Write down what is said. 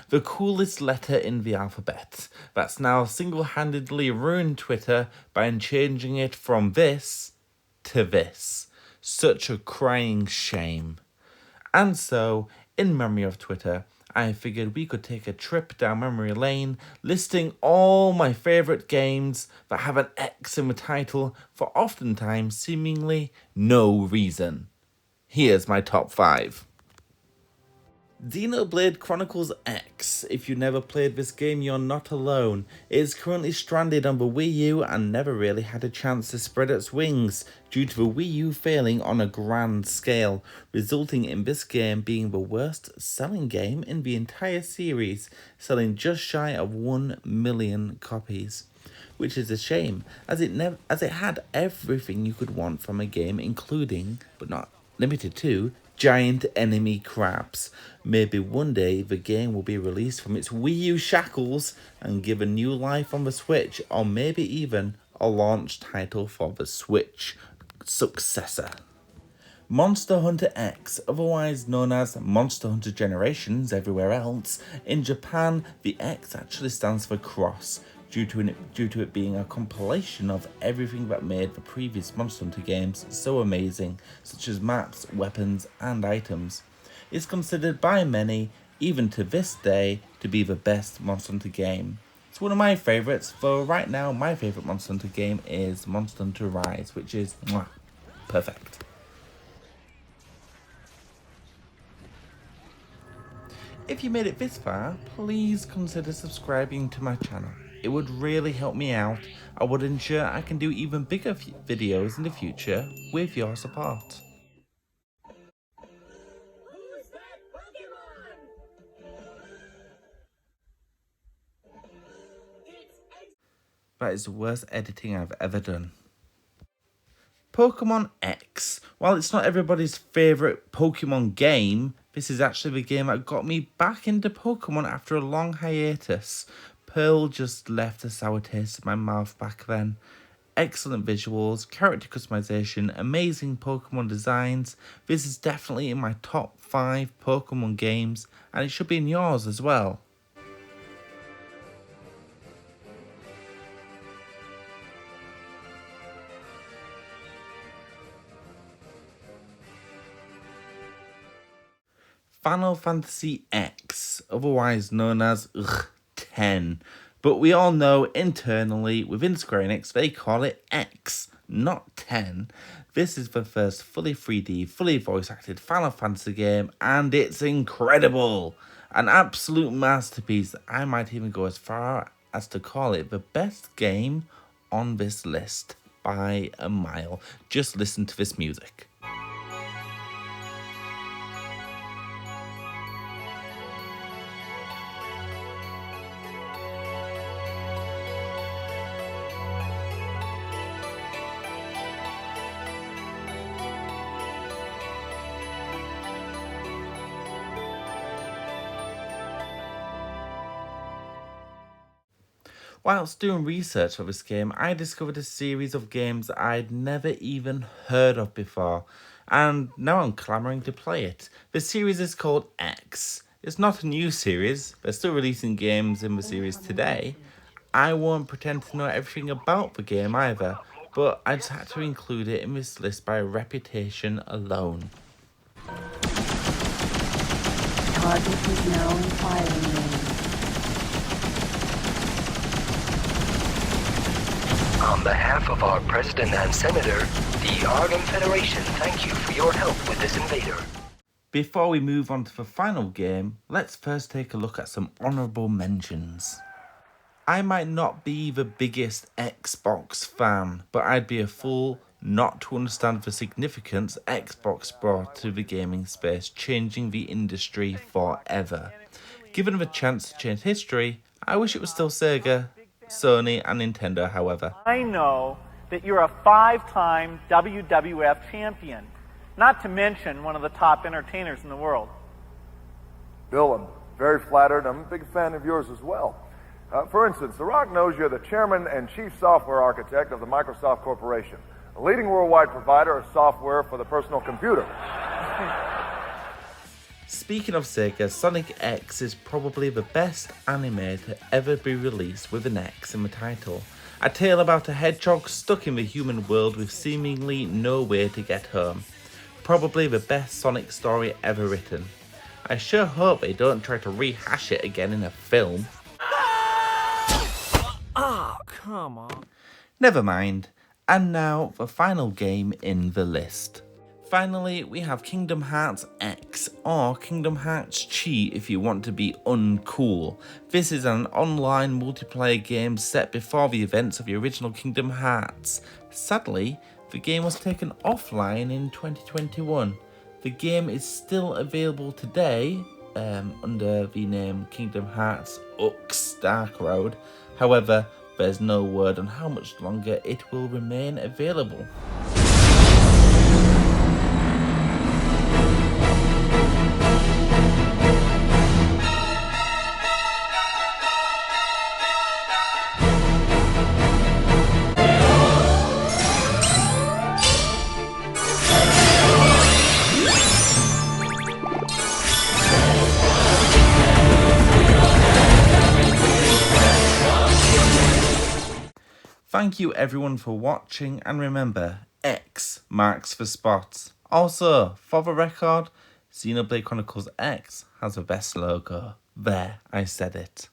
the coolest letter in the alphabet, that's now single-handedly ruined Twitter by changing it from this to this. Such a crying shame. And so, in memory of Twitter, I figured we could take a trip down memory lane, listing all my favourite games that have an X in the title for oftentimes seemingly no reason. Here's my top 5. Xenoblade Chronicles X. If you never played this game, you're not alone. It is currently stranded on the Wii U and never really had a chance to spread its wings due to the Wii U failing on a grand scale, resulting in this game being the worst selling game in the entire series, selling just shy of 1 million copies. Which is a shame, as it had everything you could want from a game, including, but not limited to, giant enemy crabs. Maybe one day the game will be released from its Wii U shackles and given new life on the Switch, or maybe even a launch title for the Switch successor. Monster Hunter X, otherwise known as Monster Hunter Generations everywhere else, in Japan the X actually stands for Cross, due to it being a compilation of everything that made the previous Monster Hunter games so amazing, such as maps, weapons, and items. It's considered by many, even to this day, to be the best Monster Hunter game. It's one of my favourites, though right now my favourite Monster Hunter game is Monster Hunter Rise, which is perfect. If you made it this far, please consider subscribing to my channel. It would really help me out. I would ensure I can do even bigger videos in the future with your support. That is the worst editing I've ever done. Pokemon X. While it's not everybody's favourite Pokemon game, this is actually the game that got me back into Pokemon after a long hiatus. Pearl just left a sour taste in my mouth back then. Excellent visuals, character customization, amazing Pokemon designs. This is definitely in my top 5 Pokemon games, and it should be in yours as well. Final Fantasy X, otherwise known as 10. But we all know internally within Square Enix they call it X, not 10. This is the first fully 3D, fully voice acted Final Fantasy game, and it's incredible. An absolute masterpiece. I might even go as far as to call it the best game on this list by a mile. Just listen to this music. Whilst doing research for this game, I discovered a series of games that I'd never even heard of before, and now I'm clamouring to play it. The series is called X. It's not a new series, they're still releasing games in the series today. I won't pretend to know everything about the game either, but I just had to include it in this list by reputation alone. Target is now in firing range. On behalf of our President and Senator, the Argon Federation thank you for your help with this invader. Before we move on to the final game, let's first take a look at some honourable mentions. I might not be the biggest Xbox fan, but I'd be a fool not to understand the significance Xbox brought to the gaming space, changing the industry forever. Given the chance to change history, I wish it was still Sega, Sony and Nintendo, however. I know that you're a 5-time WWF champion, not to mention one of the top entertainers in the world. Bill, I'm very flattered. I'm a big fan of yours as well. For instance, The Rock knows you're the chairman and chief software architect of the Microsoft Corporation, a leading worldwide provider of software for the personal computer. Speaking of Sega, Sonic X is probably the best anime to ever be released with an X in the title. A tale about a hedgehog stuck in the human world with seemingly no way to get home. Probably the best Sonic story ever written. I sure hope they don't try to rehash it again in a film. Oh, come on. Never mind. And now, the final game in the list. Finally, we have Kingdom Hearts X, or Kingdom Hearts Chi if you want to be uncool. This is an online multiplayer game set before the events of the original Kingdom Hearts. Sadly, the game was taken offline in 2021. The game is still available today under the name Kingdom Hearts Ux Dark Road. However, there's no word on how much longer it will remain available. Thank you everyone for watching, and remember, X marks the spot. Also, for the record, Xenoblade Chronicles X has the best logo. There, I said it.